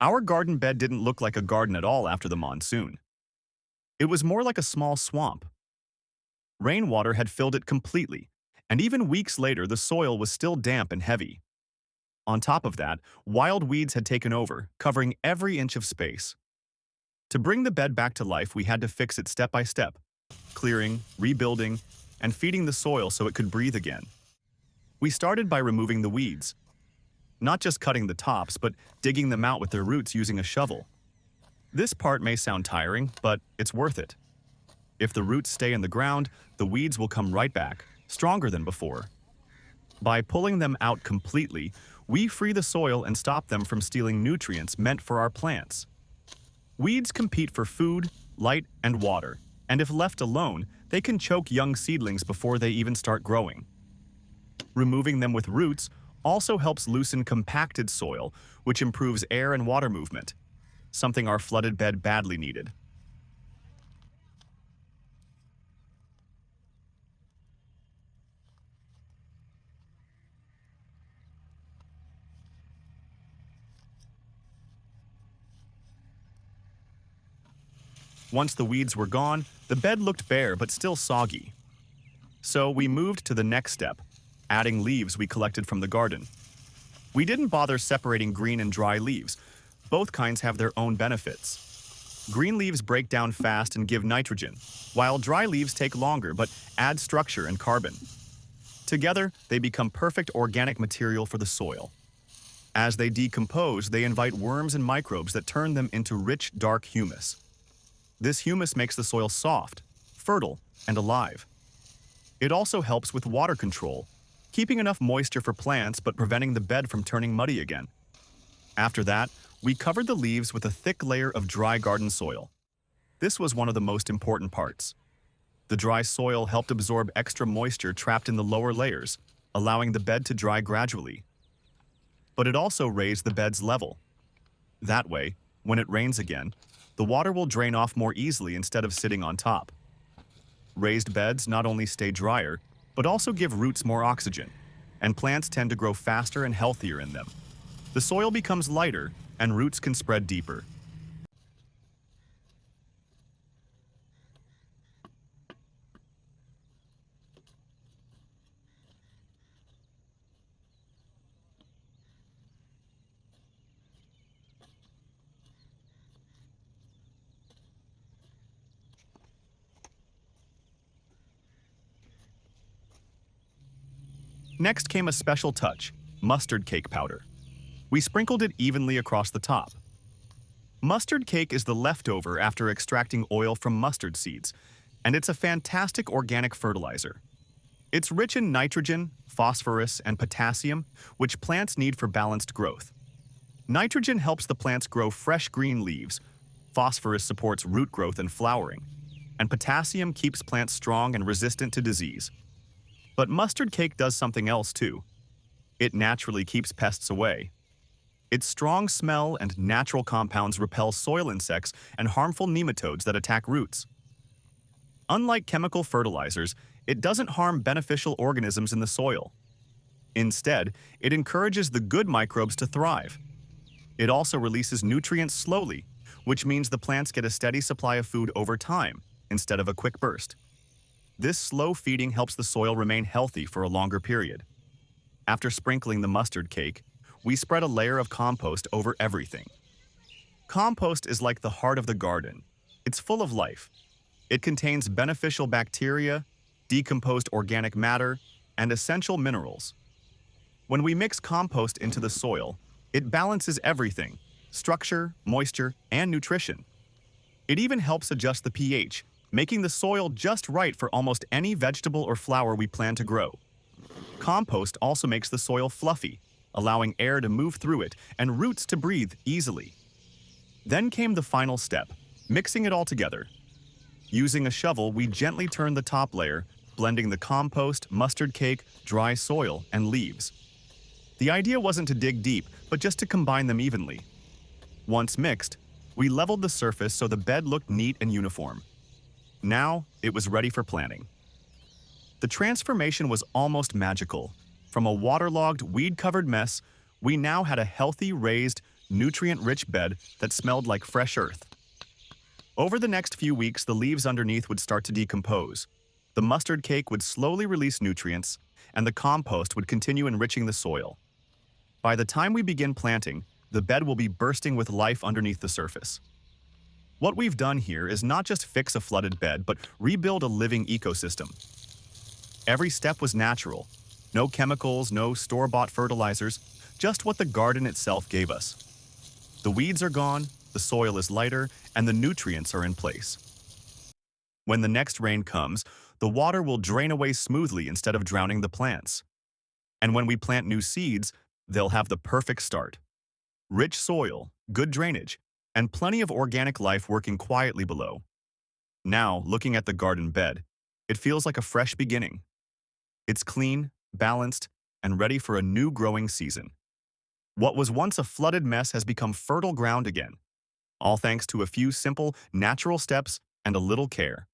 Our garden bed didn't look like a garden at all after the monsoon. It was more like a small swamp. Rainwater had filled it completely, and even weeks later the soil was still damp and heavy. On top of that, wild weeds had taken over, covering every inch of space. To bring the bed back to life, we had to fix it step by step, clearing, rebuilding, and feeding the soil so it could breathe again. We started by removing the weeds, not just cutting the tops, but digging them out with their roots using a shovel. This part may sound tiring, but it's worth it. If the roots stay in the ground, the weeds will come right back, stronger than before. By pulling them out completely, we free the soil and stop them from stealing nutrients meant for our plants. Weeds compete for food, light, and water, and if left alone, they can choke young seedlings before they even start growing. Removing them with roots also helps loosen compacted soil, which improves air and water movement, something our flooded bed badly needed. Once the weeds were gone, the bed looked bare but still soggy. So we moved to the next step, adding leaves we collected from the garden. We didn't bother separating green and dry leaves. Both kinds have their own benefits. Green leaves break down fast and give nitrogen, while dry leaves take longer but add structure and carbon. Together, they become perfect organic material for the soil. As they decompose, they invite worms and microbes that turn them into rich, dark humus. This humus makes the soil soft, fertile, and alive. It also helps with water control, keeping enough moisture for plants but preventing the bed from turning muddy again. After that, we covered the leaves with a thick layer of dry garden soil. This was one of the most important parts. The dry soil helped absorb extra moisture trapped in the lower layers, allowing the bed to dry gradually. But it also raised the bed's level. That way, when it rains again, the water will drain off more easily instead of sitting on top. Raised beds not only stay drier, but also give roots more oxygen, and plants tend to grow faster and healthier in them. The soil becomes lighter, and roots can spread deeper. Next came a special touch, mustard cake powder. We sprinkled it evenly across the top. Mustard cake is the leftover after extracting oil from mustard seeds, and it's a fantastic organic fertilizer. It's rich in nitrogen, phosphorus, and potassium, which plants need for balanced growth. Nitrogen helps the plants grow fresh green leaves, phosphorus supports root growth and flowering, and potassium keeps plants strong and resistant to disease. But mustard cake does something else too. It naturally keeps pests away. Its strong smell and natural compounds repel soil insects and harmful nematodes that attack roots. Unlike chemical fertilizers, it doesn't harm beneficial organisms in the soil. Instead, it encourages the good microbes to thrive. It also releases nutrients slowly, which means the plants get a steady supply of food over time, instead of a quick burst. This slow feeding helps the soil remain healthy for a longer period. After sprinkling the mustard cake, we spread a layer of compost over everything. Compost is like the heart of the garden. It's full of life. It contains beneficial bacteria, decomposed organic matter, and essential minerals. When we mix compost into the soil, it balances everything: structure, moisture, and nutrition. It even helps adjust the pH, making the soil just right for almost any vegetable or flower we plan to grow. Compost also makes the soil fluffy, allowing air to move through it and roots to breathe easily. Then came the final step, mixing it all together. Using a shovel, we gently turn the top layer, blending the compost, mustard cake, dry soil, and leaves. The idea wasn't to dig deep, but just to combine them evenly. Once mixed, we leveled the surface so the bed looked neat and uniform. Now, it was ready for planting. The transformation was almost magical. From a waterlogged, weed-covered mess, we now had a healthy, raised, nutrient-rich bed that smelled like fresh earth. Over the next few weeks, the leaves underneath would start to decompose. The mustard cake would slowly release nutrients, and the compost would continue enriching the soil. By the time we begin planting, the bed will be bursting with life underneath the surface. What we've done here is not just fix a flooded bed, but rebuild a living ecosystem. Every step was natural. No chemicals, no store-bought fertilizers, just what the garden itself gave us. The weeds are gone, the soil is lighter, and the nutrients are in place. When the next rain comes, the water will drain away smoothly instead of drowning the plants. And when we plant new seeds, they'll have the perfect start. Rich soil, good drainage, and plenty of organic life working quietly below. Now, looking at the garden bed, it feels like a fresh beginning. It's clean, balanced, and ready for a new growing season. What was once a flooded mess has become fertile ground again, all thanks to a few simple, natural steps and a little care.